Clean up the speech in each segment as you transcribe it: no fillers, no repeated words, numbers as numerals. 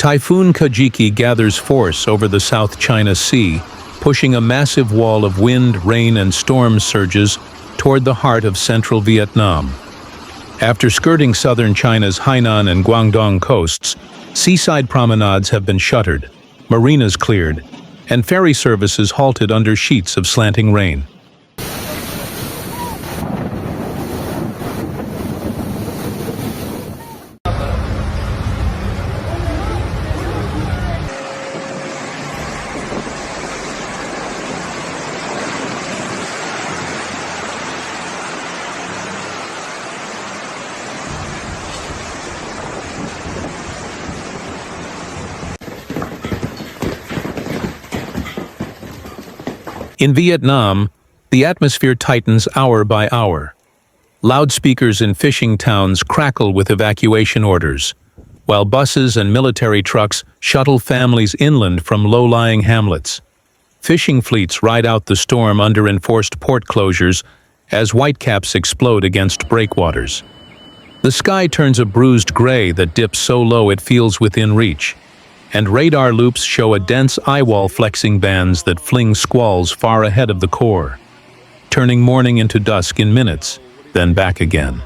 Typhoon Kajiki gathers force over the South China Sea, pushing a massive wall of wind, rain, and storm surges toward the heart of central Vietnam. After skirting southern China's Hainan and Guangdong coasts, seaside promenades have been shuttered, marinas cleared, and ferry services halted under sheets of slanting rain. In Vietnam, the atmosphere tightens hour by hour. Loudspeakers in fishing towns crackle with evacuation orders, while buses and military trucks shuttle families inland from low-lying hamlets. Fishing fleets ride out the storm under enforced port closures as whitecaps explode against breakwaters. The sky turns a bruised gray that dips so low it feels within reach, and radar loops show a dense eyewall flexing bands that fling squalls far ahead of the core, turning morning into dusk in minutes, then back again.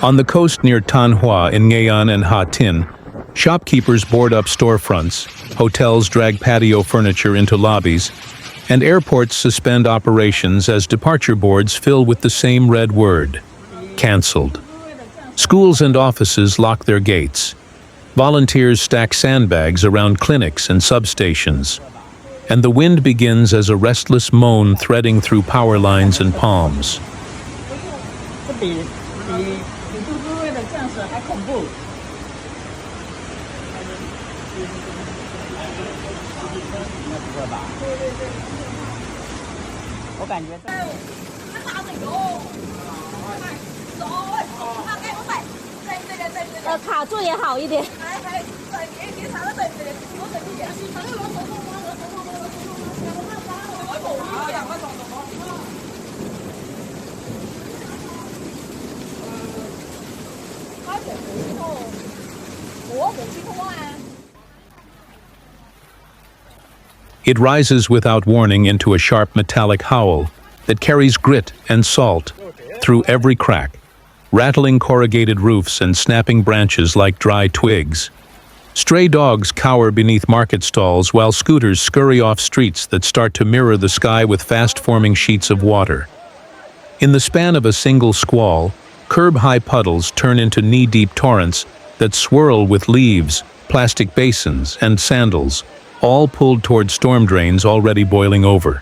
On the coast near Tan Hoa in Nghệ An and Ha Tin, shopkeepers board up storefronts, hotels drag patio furniture into lobbies, and airports suspend operations as departure boards fill with the same red word: cancelled. Schools and offices lock their gates. Volunteers stack sandbags around clinics and substations, and the wind begins as a restless moan threading through power lines and palms. It rises without warning into a sharp metallic howl that carries grit and salt through every crack, rattling corrugated roofs and snapping branches like dry twigs. Stray dogs cower beneath market stalls while scooters scurry off streets that start to mirror the sky with fast-forming sheets of water. In the span of a single squall, curb-high puddles turn into knee-deep torrents that swirl with leaves, plastic basins, and sandals, all pulled toward storm drains already boiling over.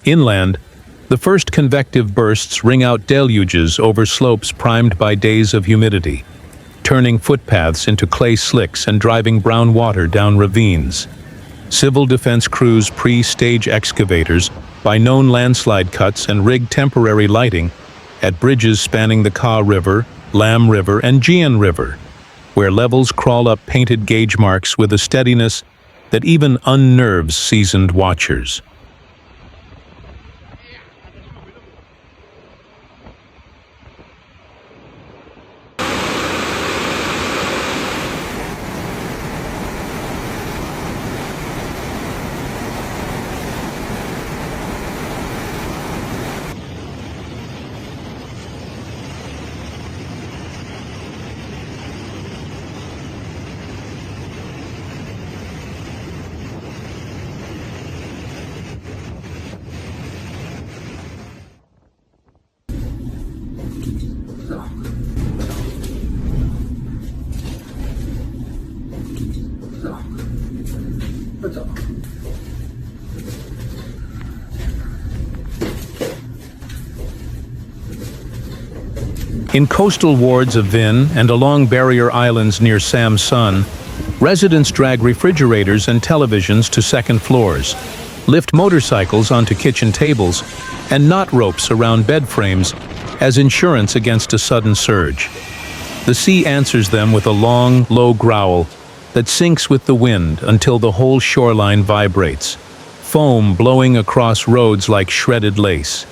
Inland, the first convective bursts ring out deluges over slopes primed by days of humidity, turning footpaths into clay slicks and driving brown water down ravines. Civil defense crews pre-stage excavators by known landslide cuts and rig temporary lighting at bridges spanning the Ka River, Lam River, and Jian River, where levels crawl up painted gauge marks with a steadiness that even unnerves seasoned watchers. In coastal wards of Vin and along barrier islands near Samsun, residents drag refrigerators and televisions to second floors, lift motorcycles onto kitchen tables, and knot ropes around bed frames as insurance against a sudden surge. The sea answers them with a long, low growl that sinks with the wind until the whole shoreline vibrates, foam blowing across roads like shredded lace.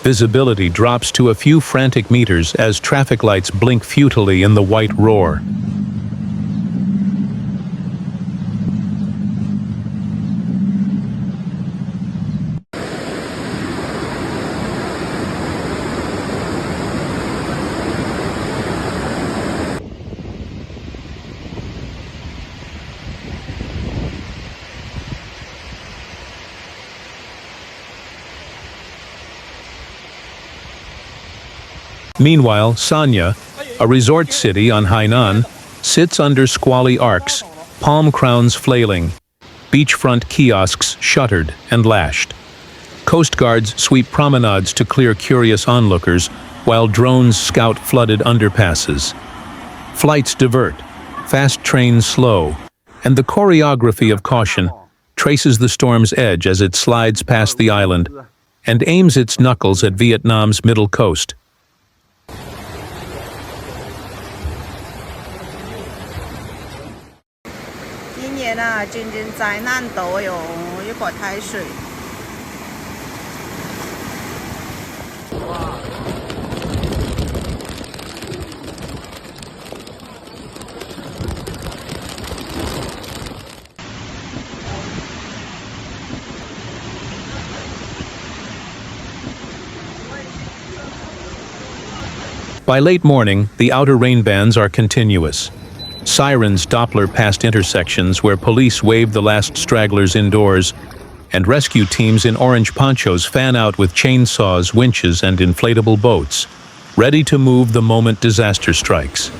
Visibility drops to a few frantic meters as traffic lights blink futilely in the white roar. Meanwhile, Sanya, a resort city on Hainan, sits under squally arcs, palm crowns flailing, beachfront kiosks shuttered and lashed. Coast guards sweep promenades to clear curious onlookers, while drones scout flooded underpasses. Flights divert, fast trains slow, and the choreography of caution traces the storm's edge as it slides past the island and aims its knuckles at Vietnam's middle coast. 今年啊，真正灾难多哟，一个太水。By late morning, the outer rain bands are continuous. Sirens Doppler past intersections where police wave the last stragglers indoors, and rescue teams in orange ponchos fan out with chainsaws, winches, and inflatable boats, ready to move the moment disaster strikes.